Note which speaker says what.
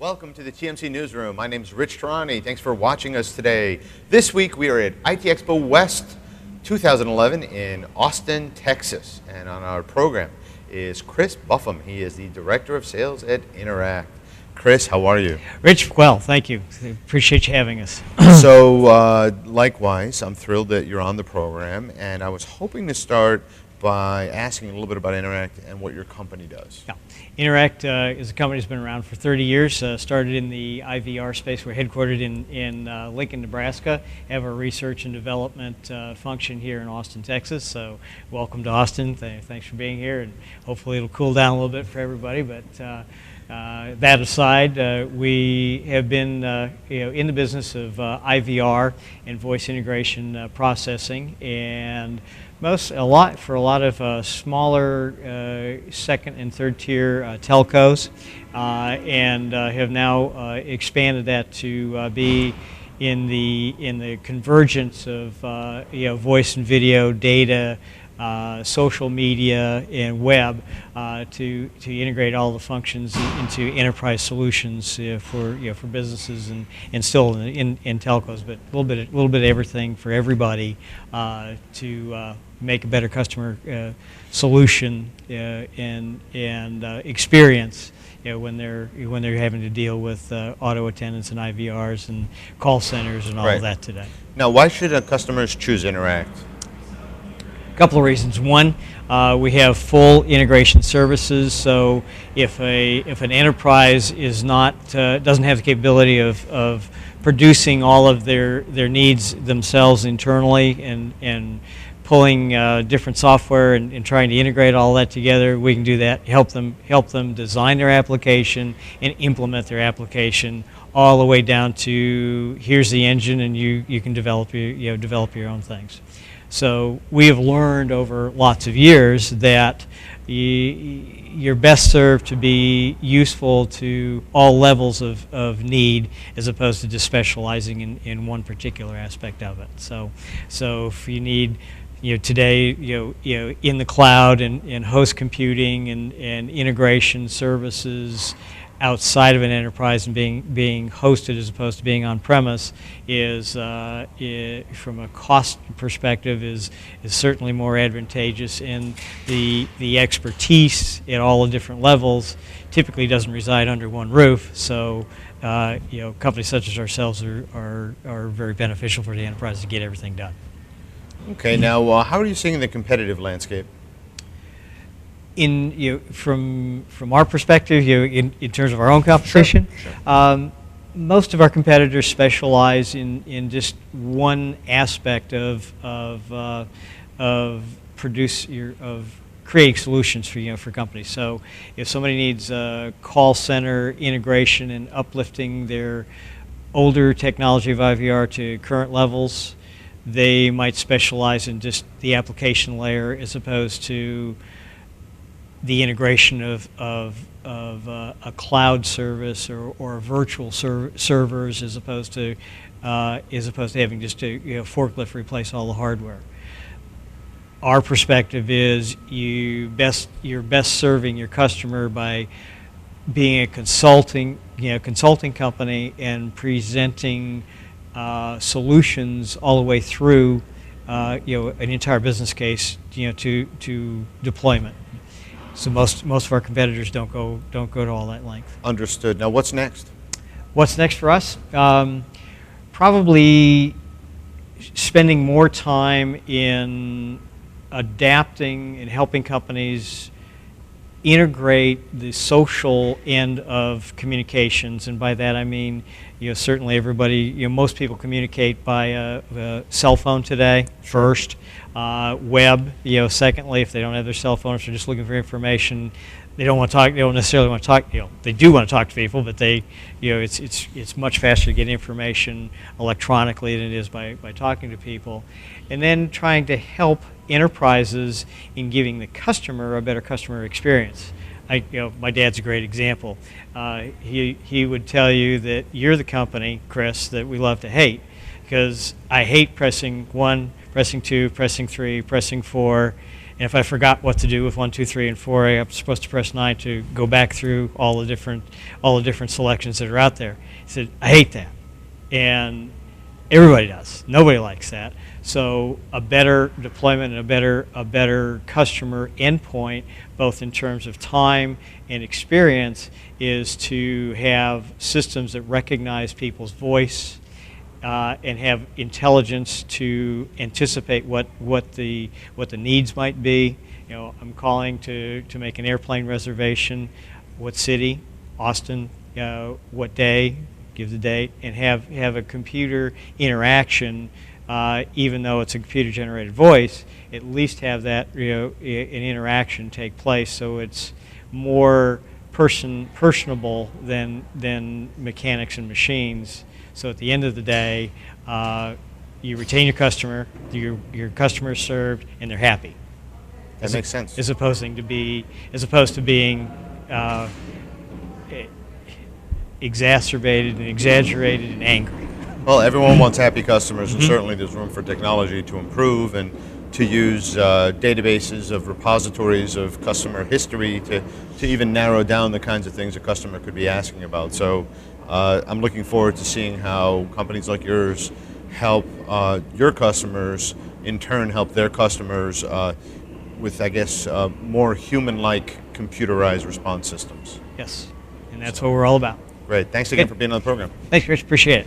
Speaker 1: Welcome to the TMC Newsroom. My name is Rich Tehrani. Thanks for watching us today. This week we are at IT Expo West 2011 in Austin, Texas. And on our program is Chris Buffum. He is the Director of Sales at Interact. Chris, how are you?
Speaker 2: Rich, well, thank you. Appreciate you having us.
Speaker 1: So, likewise, I'm thrilled that you're on the program. And I was hoping to start by asking a little bit about Interact and what your company does.
Speaker 2: Yeah. Interact is a company that's been around for 30 years, started in the IVR space. We're headquartered in Lincoln, Nebraska, have a research and development function here in Austin, Texas. So welcome to Austin. Thanks for being here, and hopefully it'll cool down a little bit for everybody. But that aside, we have been in the business of IVR and voice integration processing, and for a lot of smaller second and third tier telcos, and have now expanded that to be in the convergence of voice and video, data, social media, and web to integrate all the functions into enterprise solutions for businesses and still in telcos, but a little bit of everything for everybody to make a better customer solution and experience when they're having to deal with auto attendants and IVRs and call centers and all of that today.
Speaker 1: Now, why should customers choose Interact?
Speaker 2: A couple of reasons. One, we have full integration services. So if an enterprise is doesn't have the capability of producing all of their needs themselves internally and pulling different software and trying to integrate all that together, we can do that. Help them design their application and implement their application all the way down to here's the engine, and you can develop your own things. So we have learned over lots of years that you're best served to be useful to all levels of need, as opposed to just specializing in one particular aspect of it. So if you need today in the cloud and host computing and integration services outside of an enterprise and being hosted as opposed to being on premise is from a cost perspective is certainly more advantageous, and the expertise at all the different levels typically doesn't reside under one roof. So companies such as ourselves are very beneficial for the enterprise to get everything done.
Speaker 1: Okay, now how are you seeing the competitive landscape?
Speaker 2: From our perspective, in terms of our own competition, sure. Most of our competitors specialize in just one aspect of creating solutions for companies. So if somebody needs a call center integration and uplifting their older technology of IVR to current levels, they might specialize in just the application layer as opposed to the integration of a cloud service or virtual servers, as opposed to having just a forklift replace all the hardware. Our perspective is you're best serving your customer by being a consulting company and presenting solutions all the way through an entire business case to deployment. So most of our competitors don't go to all that length.
Speaker 1: Understood. Now, what's next?
Speaker 2: What's next for us? Probably spending more time in adapting and helping companies integrate the social end of communications, and by that I mean, certainly everybody, most people communicate by a cell phone today first, web, secondly, if they don't have their cell phone, if they're just looking for information, they don't necessarily want to talk, they do want to talk to people, but it's much faster to get information electronically than it is by talking to people. And then trying to help enterprises in giving the customer a better customer experience. My dad's a great example. He would tell you that you're the company, Chris, that we love to hate, because I hate pressing pressing 2, pressing 3, pressing 4. And if I forgot what to do with 1, 2, 3, and 4, I'm supposed to press 9 to go back through all the different selections that are out there. He said, I hate that. And everybody does. Nobody likes that. So a better deployment and a better customer endpoint, both in terms of time and experience, is to have systems that recognize people's voice and have intelligence to anticipate what the needs might be. You know, I'm calling to make an airplane reservation. What city? Austin. What day? Give the date, and have a computer interaction, even though it's a computer-generated voice. At least have that, an interaction take place, so it's more personable than mechanics and machines. So at the end of the day, you retain your customer, your customer is served, and they're happy.
Speaker 1: That makes sense.
Speaker 2: As opposed to being exacerbated and exaggerated and angry.
Speaker 1: Well, everyone wants happy customers, and certainly there's room for technology to improve and to use databases of repositories of customer history to even narrow down the kinds of things a customer could be asking about. So I'm looking forward to seeing how companies like yours help your customers, in turn help their customers with, I guess, more human-like computerized response systems.
Speaker 2: Yes, and that's what we're all about.
Speaker 1: Great. Thanks again for being on the program.
Speaker 2: Thanks, Rich. Appreciate it.